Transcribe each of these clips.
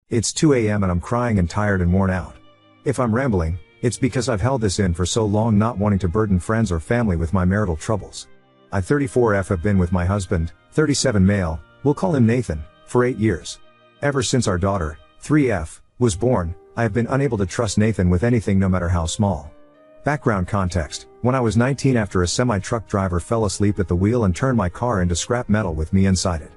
It's 2 a.m. and I'm crying and tired and worn out. If I'm rambling, it's because I've held this in for so long, not wanting to burden friends or family with my marital troubles. I 34F have been with my husband, 37 male, we'll call him Nathan, for 8 years. Ever since our daughter, 3F, was born, I have been unable to trust Nathan with anything, no matter how small. Background context: when I was 19, after a semi-truck driver fell asleep at the wheel and turned my car into scrap metal with me inside it.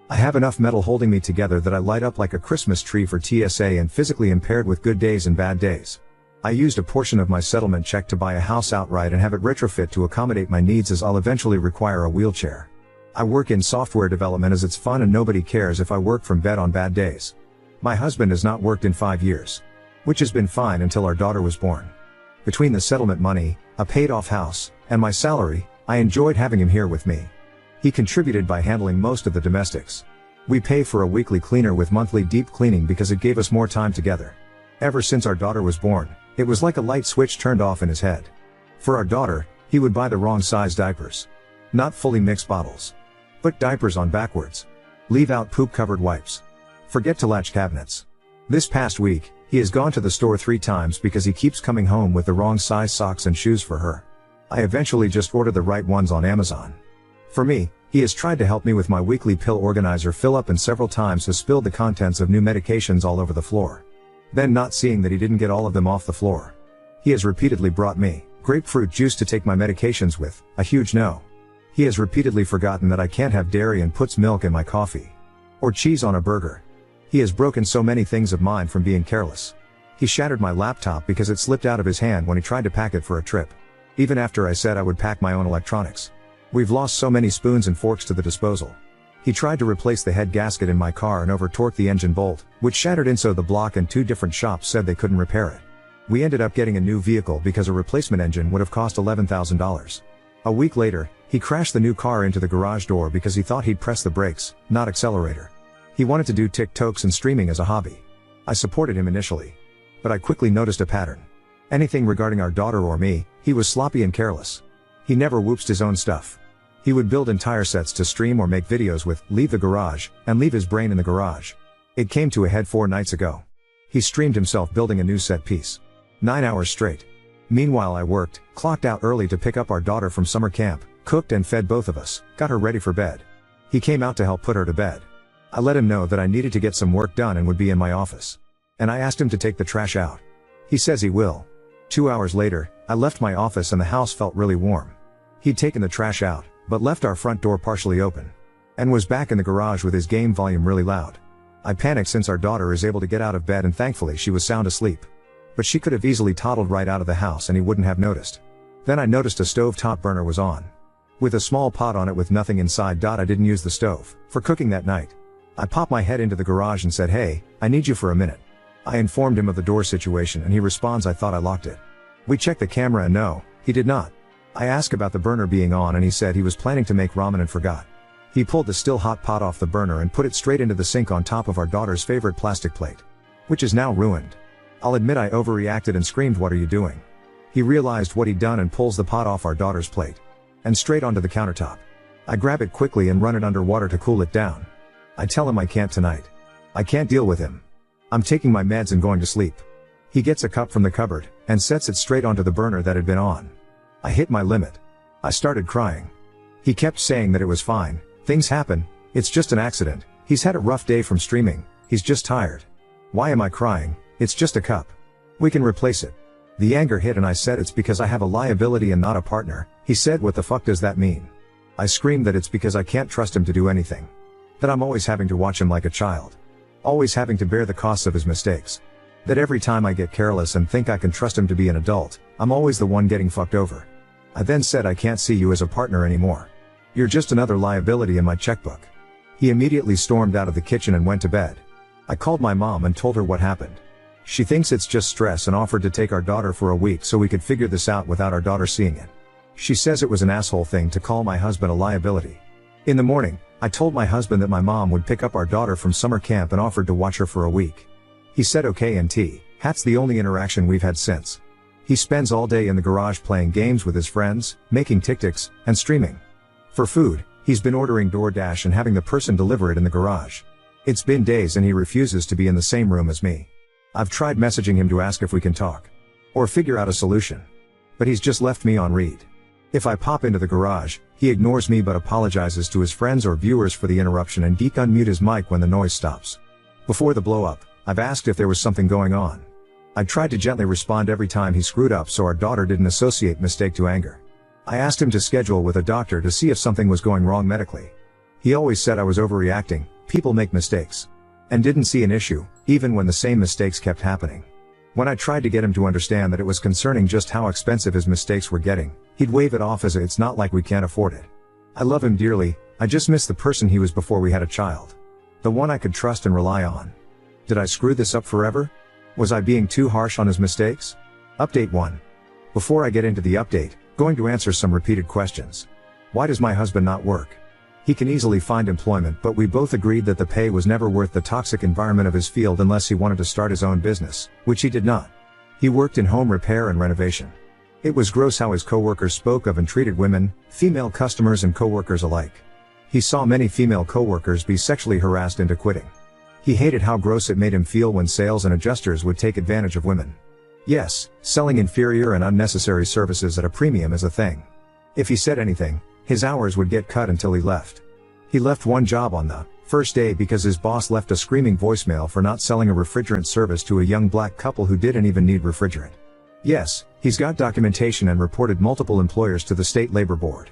I have enough metal holding me together that I light up like a Christmas tree for TSA, and physically impaired with good days and bad days. I used a portion of my settlement check to buy a house outright and have it retrofit to accommodate my needs, as I'll eventually require a wheelchair. I work in software development as it's fun and nobody cares if I work from bed on bad days. My husband has not worked in 5 years. Which has been fine until our daughter was born. Between the settlement money, a paid-off house, and my salary, I enjoyed having him here with me. He contributed by handling most of the domestics. We pay for a weekly cleaner with monthly deep cleaning because it gave us more time together. Ever since our daughter was born, it was like a light switch turned off in his head. For our daughter, he would buy the wrong size diapers. Not fully mixed bottles. But diapers on backwards. Leave out poop-covered wipes. Forget to latch cabinets. This past week, he has gone to the store 3 times because he keeps coming home with the wrong size socks and shoes for her. I eventually just order the right ones on Amazon. For me, he has tried to help me with my weekly pill organizer fill up, and several times has spilled the contents of new medications all over the floor. Then, not seeing that he didn't get all of them off the floor, he has repeatedly brought me grapefruit juice to take my medications with, a huge no. He has repeatedly forgotten that I can't have dairy and puts milk in my coffee. Or cheese on a burger. He has broken so many things of mine from being careless. He shattered my laptop because it slipped out of his hand when he tried to pack it for a trip. Even after I said I would pack my own electronics. We've lost so many spoons and forks to the disposal. He tried to replace the head gasket in my car and over-torqued the engine bolt, which shattered in, so the block and 2 different shops said they couldn't repair it. We ended up getting a new vehicle because a replacement engine would have cost $11,000. A week later, he crashed the new car into the garage door because he thought he'd press the brakes, not accelerator. He wanted to do TikToks and streaming as a hobby. I supported him initially. But I quickly noticed a pattern. Anything regarding our daughter or me, he was sloppy and careless. He never whoopsed his own stuff. He would build entire sets to stream or make videos with, leave the garage, and leave his brain in the garage. It came to a head 4 nights ago. He streamed himself building a new set piece. 9 hours straight. Meanwhile I worked, clocked out early to pick up our daughter from summer camp, cooked and fed both of us, got her ready for bed. He came out to help put her to bed. I let him know that I needed to get some work done and would be in my office. And I asked him to take the trash out. He says he will. 2 hours later, I left my office and the house felt really warm. He'd taken the trash out, but left our front door partially open. And was back in the garage with his game volume really loud. I panicked since our daughter is able to get out of bed and thankfully she was sound asleep. But she could have easily toddled right out of the house and he wouldn't have noticed. Then I noticed a stovetop burner was on. With a small pot on it with nothing inside. I didn't use the stove for cooking that night. I popped my head into the garage and said, "Hey, I need you for a minute." I informed him of the door situation and he responds, "I thought I locked it." We checked the camera and no, he did not. I asked about the burner being on and he said he was planning to make ramen and forgot. He pulled the still hot pot off the burner and put it straight into the sink on top of our daughter's favorite plastic plate. Which is now ruined. I'll admit I overreacted and screamed, "What are you doing?" He realized what he'd done and pulls the pot off our daughter's plate. And straight onto the countertop. I grab it quickly and run it under water to cool it down. I tell him I can't tonight. I can't deal with him. I'm taking my meds and going to sleep. He gets a cup from the cupboard, and sets it straight onto the burner that had been on. I hit my limit. I started crying. He kept saying that it was fine, things happen, it's just an accident, he's had a rough day from streaming, he's just tired. Why am I crying? It's just a cup. We can replace it. The anger hit and I said it's because I have a liability and not a partner. He said, "What the fuck does that mean?" I screamed that it's because I can't trust him to do anything. That I'm always having to watch him like a child. Always having to bear the costs of his mistakes. That every time I get careless and think I can trust him to be an adult, I'm always the one getting fucked over. I then said, "I can't see you as a partner anymore. You're just another liability in my checkbook." He immediately stormed out of the kitchen and went to bed. I called my mom and told her what happened. She thinks it's just stress and offered to take our daughter for a week so we could figure this out without our daughter seeing it. She says it was an asshole thing to call my husband a liability. In the morning, I told my husband that my mom would pick up our daughter from summer camp and offered to watch her for a week. He said okay, and that's the only interaction we've had since. He spends all day in the garage playing games with his friends, making TikToks, and streaming. For food, he's been ordering DoorDash and having the person deliver it in the garage. It's been days and he refuses to be in the same room as me. I've tried messaging him to ask if we can talk. Or figure out a solution. But he's just left me on read. If I pop into the garage, he ignores me but apologizes to his friends or viewers for the interruption and geek unmute his mic when the noise stops. Before the blow up, I've asked if there was something going on. I tried to gently respond every time he screwed up so our daughter didn't associate mistake to anger. I asked him to schedule with a doctor to see if something was going wrong medically. He always said I was overreacting, people make mistakes. And didn't see an issue, even when the same mistakes kept happening. When I tried to get him to understand that it was concerning just how expensive his mistakes were getting, he'd wave it off as it's not like we can't afford it. I love him dearly, I just miss the person he was before we had a child. The one I could trust and rely on. Did I screw this up forever? Was I being too harsh on his mistakes? Update 1. Before I get into the update, going to answer some repeated questions. Why does my husband not work? He can easily find employment, but we both agreed that the pay was never worth the toxic environment of his field unless he wanted to start his own business, which he did not. He worked in home repair and renovation. It was gross how his coworkers spoke of and treated women, female customers and coworkers alike. He saw many female coworkers be sexually harassed into quitting. He hated how gross it made him feel when sales and adjusters would take advantage of women. Yes, selling inferior and unnecessary services at a premium is a thing. If he said anything, his hours would get cut until he left. He left one job on the first day because his boss left a screaming voicemail for not selling a refrigerant service to a young black couple who didn't even need refrigerant. Yes, he's got documentation and reported multiple employers to the state labor board.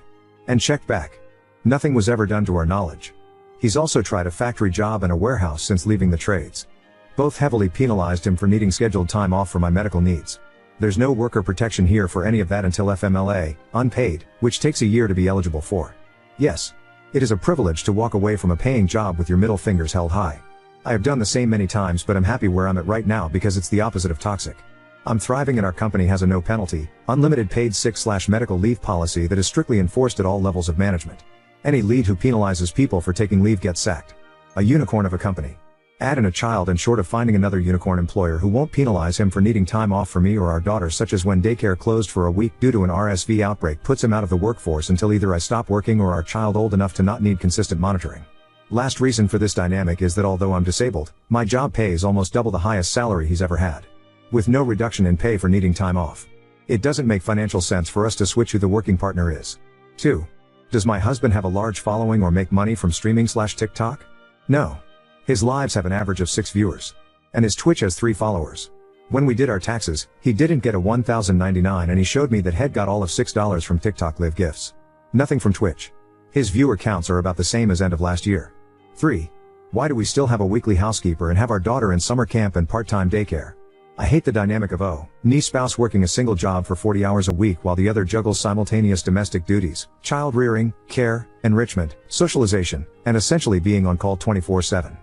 And checked back. Nothing was ever done to our knowledge. He's also tried a factory job and a warehouse since leaving the trades. Both heavily penalized him for needing scheduled time off for my medical needs. There's no worker protection here for any of that until FMLA, unpaid, which takes a year to be eligible for. Yes. It is a privilege to walk away from a paying job with your middle fingers held high. I have done the same many times, but I'm happy where I'm at right now because it's the opposite of toxic. I'm thriving and our company has a no penalty, unlimited paid sick/medical leave policy that is strictly enforced at all levels of management. Any lead who penalizes people for taking leave gets sacked. A unicorn of a company. Add in a child and short of finding another unicorn employer who won't penalize him for needing time off for me or our daughter, such as when daycare closed for a week due to an RSV outbreak, puts him out of the workforce until either I stop working or our child old enough to not need consistent monitoring. Last reason for this dynamic is that although I'm disabled, my job pays almost double the highest salary he's ever had. With no reduction in pay for needing time off. It doesn't make financial sense for us to switch who the working partner is. 2. Does my husband have a large following or make money from streaming/TikTok? No. His lives have an average of 6 viewers. And his Twitch has 3 followers. When we did our taxes, he didn't get a $1,099 and he showed me that he'd got all of $6 from TikTok live gifts. Nothing from Twitch. His viewer counts are about the same as end of last year. 3. Why do we still have a weekly housekeeper and have our daughter in summer camp and part-time daycare? I hate the dynamic of O.N.E. spouse working a single job for 40 hours a week while the other juggles simultaneous domestic duties, child rearing, care, enrichment, socialization, and essentially being on call 24/7.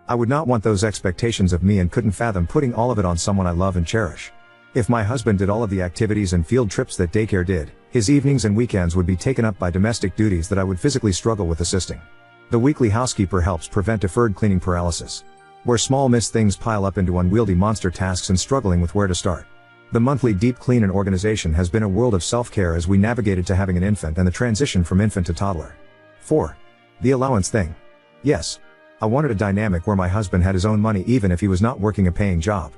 I would not want those expectations of me and couldn't fathom putting all of it on someone I love and cherish. If my husband did all of the activities and field trips that daycare did, his evenings and weekends would be taken up by domestic duties that I would physically struggle with assisting. The weekly housekeeper helps prevent deferred cleaning paralysis, where small missed things pile up into unwieldy monster tasks and struggling with where to start. The monthly deep clean and organization has been a world of self-care as we navigated to having an infant and the transition from infant to toddler. 4. The allowance thing. Yes. I wanted a dynamic where my husband had his own money even if he was not working a paying job.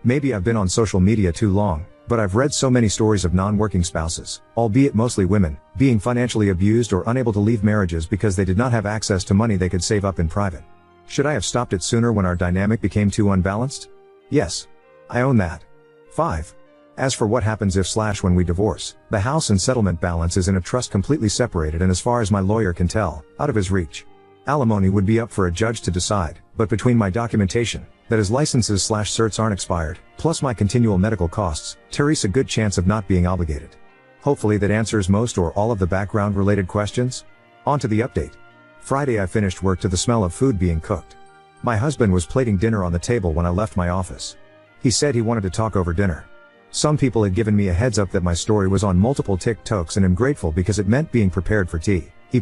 Maybe I've been on social media too long, but I've read so many stories of non-working spouses, albeit mostly women, being financially abused or unable to leave marriages because they did not have access to money they could save up in private. Should I have stopped it sooner when our dynamic became too unbalanced? Yes. I own that. 5. As for what happens if/when we divorce, the house and settlement balance is in a trust completely separated and as far as my lawyer can tell, out of his reach. Alimony would be up for a judge to decide, but between my documentation, that his licenses/certs aren't expired, plus my continual medical costs, there's a good chance of not being obligated. Hopefully that answers most or all of the background related questions. On to the update. Friday I finished work to the smell of food being cooked. My husband was plating dinner on the table when I left my office. He said he wanted to talk over dinner. Some people had given me a heads up that my story was on multiple TikToks and am grateful because it meant being prepared for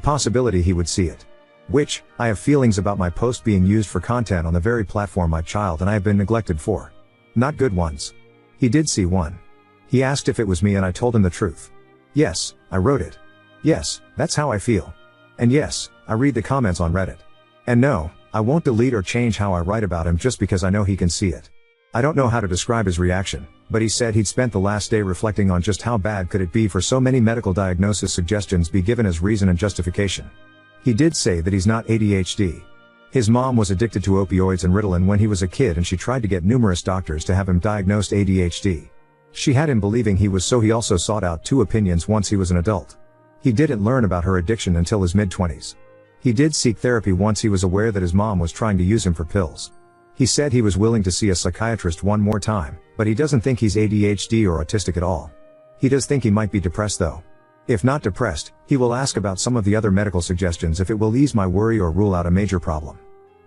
possibility he would see it. Which, I have feelings about my post being used for content on the very platform my child and I have been neglected for. Not good ones. He did see one. He asked if it was me and I told him the truth. Yes, I wrote it. Yes, that's how I feel. And yes, I read the comments on Reddit. And no, I won't delete or change how I write about him just because I know he can see it. I don't know how to describe his reaction, but he said he'd spent the last day reflecting on just how bad could it be for so many medical diagnosis suggestions be given as reason and justification. He did say that he's not ADHD. His mom was addicted to opioids and Ritalin when he was a kid, and she tried to get numerous doctors to have him diagnosed ADHD. She had him believing he was, so he also sought out 2 opinions once he was an adult. He didn't learn about her addiction until his mid-20s. He did seek therapy once he was aware that his mom was trying to use him for pills. He said he was willing to see a psychiatrist one more time, but he doesn't think he's ADHD or autistic at all. He does think he might be depressed though. If not depressed, he will ask about some of the other medical suggestions if it will ease my worry or rule out a major problem.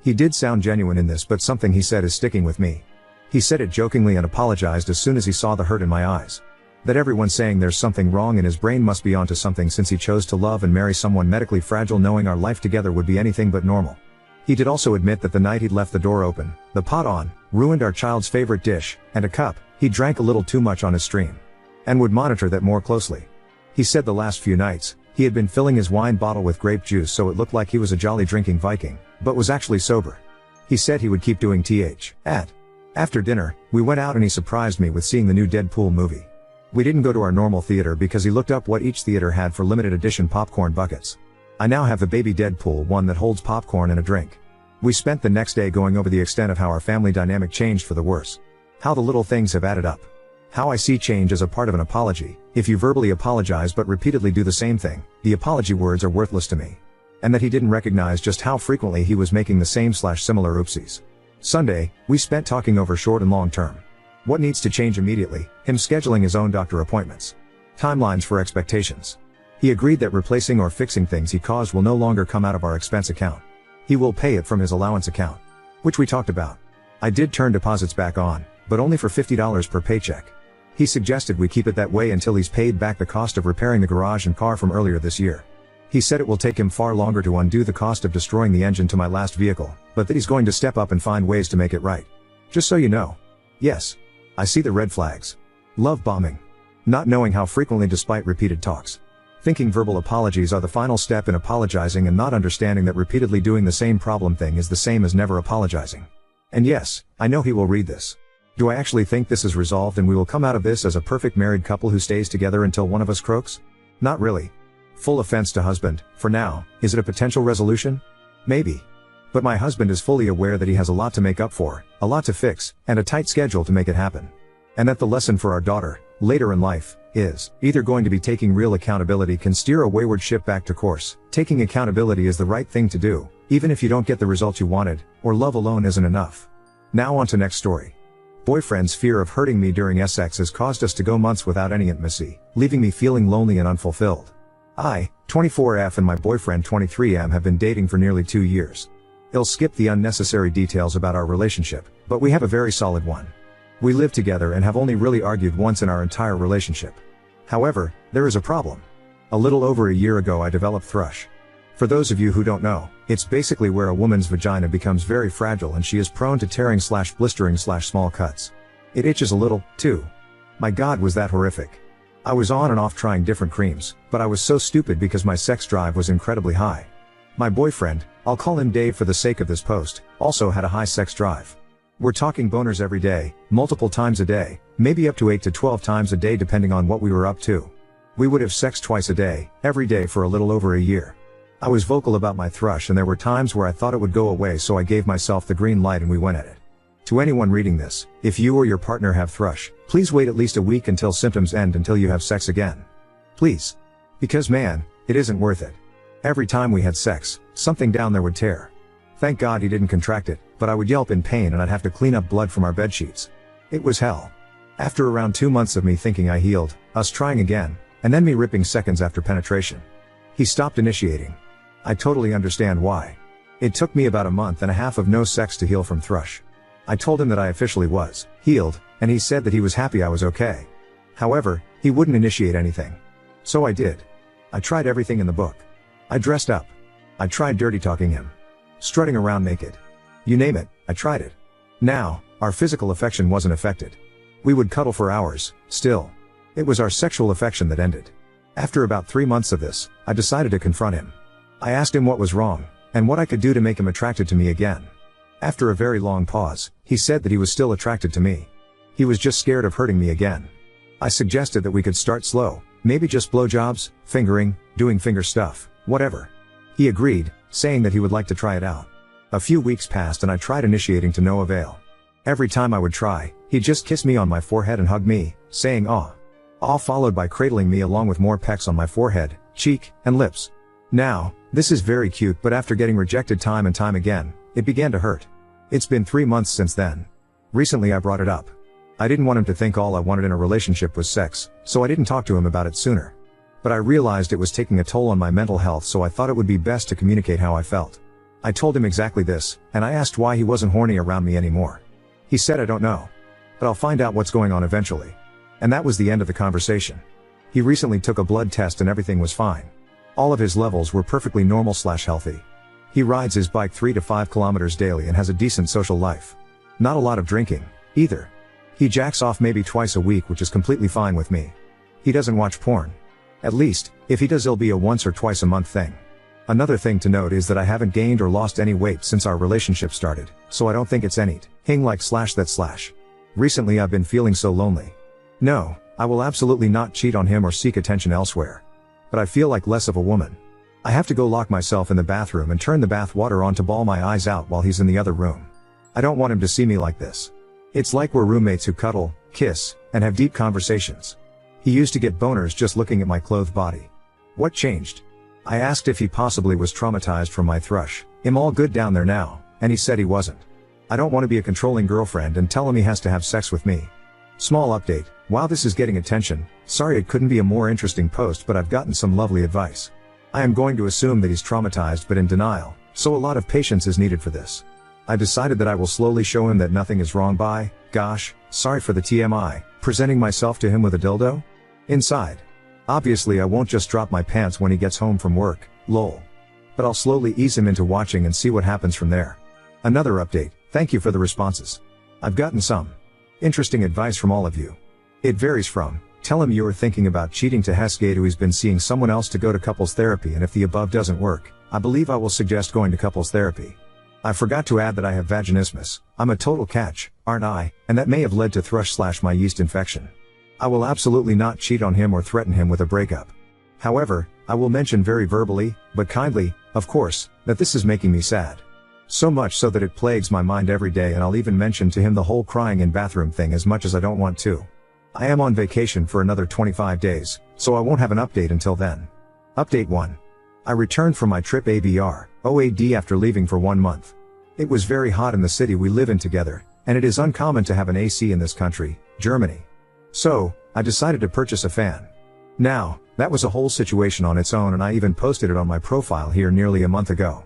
He did sound genuine in this, but something he said is sticking with me. He said it jokingly and apologized as soon as he saw the hurt in my eyes. That everyone saying there's something wrong in his brain must be onto something, since he chose to love and marry someone medically fragile, knowing our life together would be anything but normal. He did also admit that the night he'd left the door open, the pot on, ruined our child's favorite dish, and a cup, he drank a little too much on his stream. And would monitor that more closely. He said the last few nights, he had been filling his wine bottle with grape juice so it looked like he was a jolly drinking Viking, but was actually sober. He said he would keep doing th. After dinner, we went out and he surprised me with seeing the new Deadpool movie. We didn't go to our normal theater because he looked up what each theater had for limited edition popcorn buckets. I now have the baby Deadpool one that holds popcorn and a drink. We spent the next day going over the extent of how our family dynamic changed for the worse. How the little things have added up. How I see change as a part of an apology. If you verbally apologize but repeatedly do the same thing, the apology words are worthless to me. And that he didn't recognize just how frequently he was making the same/similar oopsies. Sunday, we spent talking over short and long term. What needs to change immediately, him scheduling his own doctor appointments. Timelines for expectations. He agreed that replacing or fixing things he caused will no longer come out of our expense account. He will pay it from his allowance account. Which we talked about. I did turn deposits back on, but only for $50 per paycheck. He suggested we keep it that way until he's paid back the cost of repairing the garage and car from earlier this year. He said it will take him far longer to undo the cost of destroying the engine to my last vehicle, but that he's going to step up and find ways to make it right. Just so you know. Yes. I see the red flags. Love bombing. Not knowing how frequently despite repeated talks. Thinking verbal apologies are the final step in apologizing, and not understanding that repeatedly doing the same problem thing is the same as never apologizing. And yes, I know he will read this. Do I actually think this is resolved and we will come out of this as a perfect married couple who stays together until one of us croaks? Not really. Full offense to husband, for now. Is it a potential resolution? Maybe. But my husband is fully aware that he has a lot to make up for, a lot to fix, and a tight schedule to make it happen. And that the lesson for our daughter, later in life, is either going to be taking real accountability can steer a wayward ship back to course. Taking accountability is the right thing to do, even if you don't get the result you wanted, or love alone isn't enough. Now on to next story. Boyfriend's fear of hurting me during sex has caused us to go months without any intimacy, leaving me feeling lonely and unfulfilled. I, 24F, and my boyfriend 23M have been dating for nearly 2 years. I'll skip the unnecessary details about our relationship, but we have a very solid one. We live together and have only really argued once in our entire relationship. However, there is a problem. A little over a year ago I developed thrush. For those of you who don't know, it's basically where a woman's vagina becomes very fragile and she is prone to tearing/blistering/small cuts. It itches a little, too. My God, was that horrific. I was on and off trying different creams, but I was so stupid because my sex drive was incredibly high. My boyfriend, I'll call him Dave for the sake of this post, also had a high sex drive. We're talking boners every day, multiple times a day, maybe up to 8 to 12 times a day depending on what we were up to. We would have sex twice a day, every day for a little over a year. I was vocal about my thrush and there were times where I thought it would go away, so I gave myself the green light and we went at it. To anyone reading this, if you or your partner have thrush, please wait at least a week until symptoms end until you have sex again. Please. Because man, it isn't worth it. Every time we had sex, something down there would tear. Thank God he didn't contract it, but I would yelp in pain and I'd have to clean up blood from our bedsheets. It was hell. After around 2 months of me thinking I healed, us trying again, and then me ripping seconds after penetration, he stopped initiating. I totally understand why. It took me about a month and a half of no sex to heal from thrush. I told him that I officially was healed, and he said that he was happy I was okay. However, he wouldn't initiate anything. So I did. I tried everything in the book. I dressed up. I tried dirty talking him. Strutting around naked. You name it, I tried it. Now, our physical affection wasn't affected. We would cuddle for hours, still. It was our sexual affection that ended. After about 3 months of this, I decided to confront him. I asked him what was wrong, and what I could do to make him attracted to me again. After a very long pause, he said that he was still attracted to me. He was just scared of hurting me again. I suggested that we could start slow, maybe just blowjobs, fingering, doing finger stuff, whatever. He agreed, saying that he would like to try it out. A few weeks passed and I tried initiating to no avail. Every time I would try, he'd just kiss me on my forehead and hug me, saying "aw." All followed by cradling me along with more pecks on my forehead, cheek, and lips. Now, this is very cute, but after getting rejected time and time again, it began to hurt. It's been 3 months since then. Recently I brought it up. I didn't want him to think all I wanted in a relationship was sex, so I didn't talk to him about it sooner. But I realized it was taking a toll on my mental health, so I thought it would be best to communicate how I felt. I told him exactly this, and I asked why he wasn't horny around me anymore. He said, "I don't know. But I'll find out what's going on eventually." And that was the end of the conversation. He recently took a blood test and everything was fine. All of his levels were perfectly normal/healthy. He rides his bike 3 to 5 kilometers daily and has a decent social life. Not a lot of drinking, either. He jacks off maybe twice a week, which is completely fine with me. He doesn't watch porn. At least, if he does, it'll be a once or twice a month thing. Another thing to note is that I haven't gained or lost any weight since our relationship started, so I don't think it's anything like /that/. Recently I've been feeling so lonely. No, I will absolutely not cheat on him or seek attention elsewhere. But I feel like less of a woman. I have to go lock myself in the bathroom and turn the bath water on to bawl my eyes out while he's in the other room. I don't want him to see me like this. It's like we're roommates who cuddle, kiss, and have deep conversations. He used to get boners just looking at my clothed body. What changed? I asked if he possibly was traumatized from my thrush. "Am all good down there now?" And he said he wasn't. I don't want to be a controlling girlfriend and tell him he has to have sex with me. Small update, while this is getting attention, sorry it couldn't be a more interesting post, but I've gotten some lovely advice. I am going to assume that he's traumatized but in denial, so a lot of patience is needed for this. I decided that I will slowly show him that nothing is wrong by, gosh, sorry for the TMI, presenting myself to him with a dildo inside. Obviously I won't just drop my pants when he gets home from work, lol. But I'll slowly ease him into watching and see what happens from there. Another update, thank you for the responses. I've gotten some interesting advice from all of you. It varies from, tell him you are thinking about cheating, to Hesgate who he's been seeing someone else, to go to couples therapy, and if the above doesn't work, I believe I will suggest going to couples therapy. I forgot to add that I have vaginismus. I'm a total catch, aren't I? And that may have led to thrush/my yeast infection. I will absolutely not cheat on him or threaten him with a breakup. However, I will mention very verbally, but kindly, of course, that this is making me sad. So much so that it plagues my mind every day, and I'll even mention to him the whole crying in bathroom thing, as much as I don't want to. I am on vacation for another 25 days, so I won't have an update until then. Update 1. I returned from my trip abroad after leaving for 1 month. It was very hot in the city we live in together, and it is uncommon to have an AC in this country, Germany. So, I decided to purchase a fan. Now, that was a whole situation on its own, and I even posted it on my profile here nearly a month ago.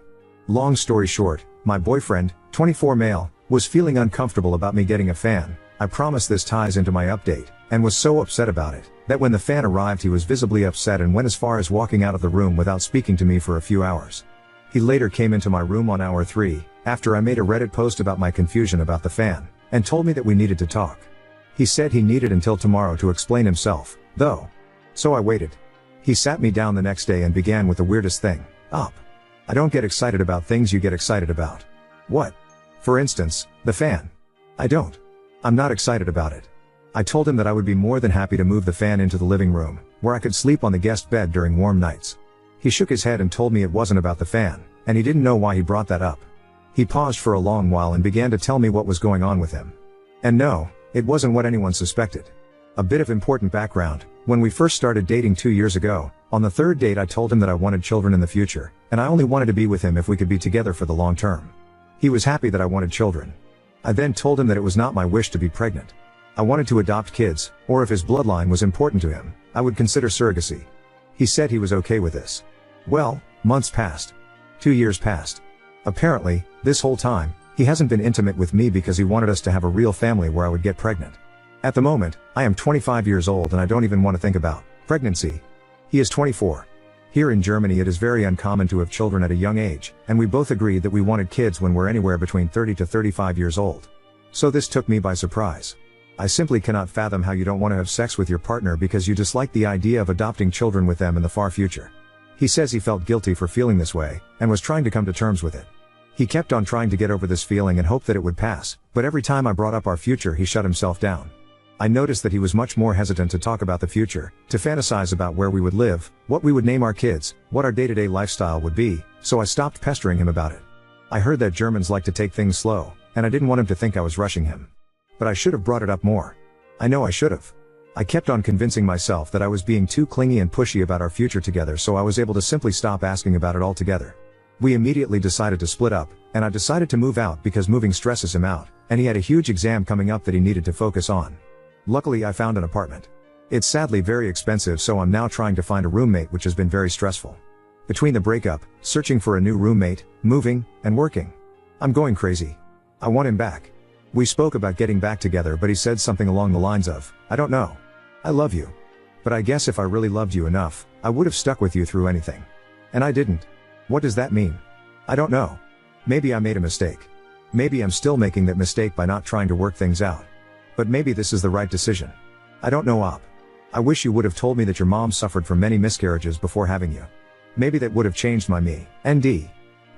Long story short, my boyfriend, 24 male, was feeling uncomfortable about me getting a fan. I promise this ties into my update, and was so upset about it, that when the fan arrived he was visibly upset and went as far as walking out of the room without speaking to me for a few hours. He later came into my room on hour 3, after I made a Reddit post about my confusion about the fan, and told me that we needed to talk. He said he needed until tomorrow to explain himself, though. So I waited. He sat me down the next day and began with the weirdest thing. I don't get excited about things you get excited about. What? For instance, the fan. I don't. I'm not excited about it. I told him that I would be more than happy to move the fan into the living room, where I could sleep on the guest bed during warm nights. He shook his head and told me it wasn't about the fan, and he didn't know why he brought that up. He paused for a long while and began to tell me what was going on with him. And no, it wasn't what anyone suspected. A bit of important background: when we first started dating 2 years ago, on the 3rd date I told him that I wanted children in the future, and I only wanted to be with him if we could be together for the long term. He was happy that I wanted children. I then told him that it was not my wish to be pregnant. I wanted to adopt kids, or if his bloodline was important to him, I would consider surrogacy. He said he was okay with this. Well, months passed. 2 years passed. Apparently, this whole time, he hasn't been intimate with me because he wanted us to have a real family where I would get pregnant. At the moment, I am 25 years old and I don't even want to think about pregnancy. He is 24. Here in Germany it is very uncommon to have children at a young age, and we both agreed that we wanted kids when we're anywhere between 30 to 35 years old. So this took me by surprise. I simply cannot fathom how you don't want to have sex with your partner because you dislike the idea of adopting children with them in the far future. He says he felt guilty for feeling this way, and was trying to come to terms with it. He kept on trying to get over this feeling and hoped that it would pass, but every time I brought up our future he shut himself down. I noticed that he was much more hesitant to talk about the future, to fantasize about where we would live, what we would name our kids, what our day-to-day lifestyle would be, so I stopped pestering him about it. I heard that Germans like to take things slow, and I didn't want him to think I was rushing him. But I should have brought it up more. I know I should have. I kept on convincing myself that I was being too clingy and pushy about our future together, so I was able to simply stop asking about it altogether. We immediately decided to split up, and I decided to move out because moving stresses him out, and he had a huge exam coming up that he needed to focus on. Luckily I found an apartment. It's sadly very expensive, so I'm now trying to find a roommate, which has been very stressful. Between the breakup, searching for a new roommate, moving, and working, I'm going crazy. I want him back. We spoke about getting back together, but he said something along the lines of, "I don't know. I love you. But I guess if I really loved you enough, I would have stuck with you through anything. And I didn't." What does that mean? I don't know. Maybe I made a mistake. Maybe I'm still making that mistake by not trying to work things out. But maybe this is the right decision. I don't know, Op. I wish you would have told me that your mom suffered from many miscarriages before having you. Maybe that would have changed my ND.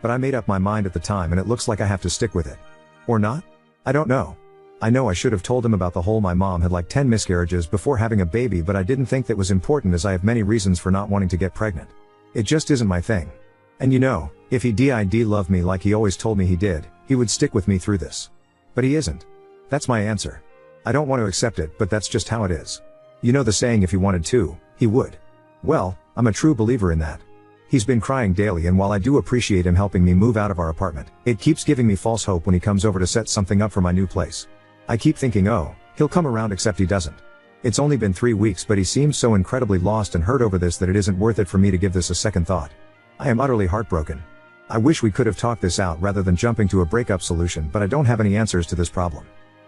But I made up my mind at the time, and it looks like I have to stick with it. Or not? I don't know. I know I should have told him about the whole my mom had like 10 miscarriages before having a baby, but I didn't think that was important, as I have many reasons for not wanting to get pregnant. It just isn't my thing. And you know, if he did love me like he always told me he did, he would stick with me through this. But he isn't. That's my answer. I don't want to accept it, but that's just how it is. You know the saying, if he wanted to, he would. Well, I'm a true believer in that. He's been crying daily, and while I do appreciate him helping me move out of our apartment, it keeps giving me false hope when he comes over to set something up for my new place. I keep thinking, oh, he'll come around, except he doesn't. It's only been 3 weeks, but he seems so incredibly lost and hurt over this that it isn't worth it for me to give this a second thought. I am utterly heartbroken. I wish we could have talked this out rather than jumping to a breakup solution, but I don't have any answers to this problem.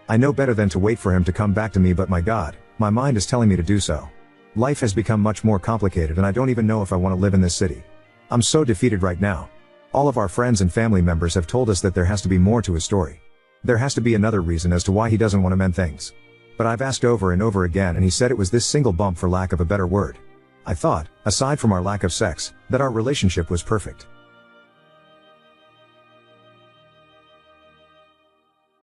I know better than to wait for him to come back to me, but my God, my mind is telling me to do so. Life has become much more complicated, and I don't even know if I want to live in this city. I'm so defeated right now. All of our friends and family members have told us that there has to be more to his story. There has to be another reason as to why he doesn't want to mend things. But I've asked over and over again, and he said it was this single bump, for lack of a better word. I thought, aside from our lack of sex, that our relationship was perfect.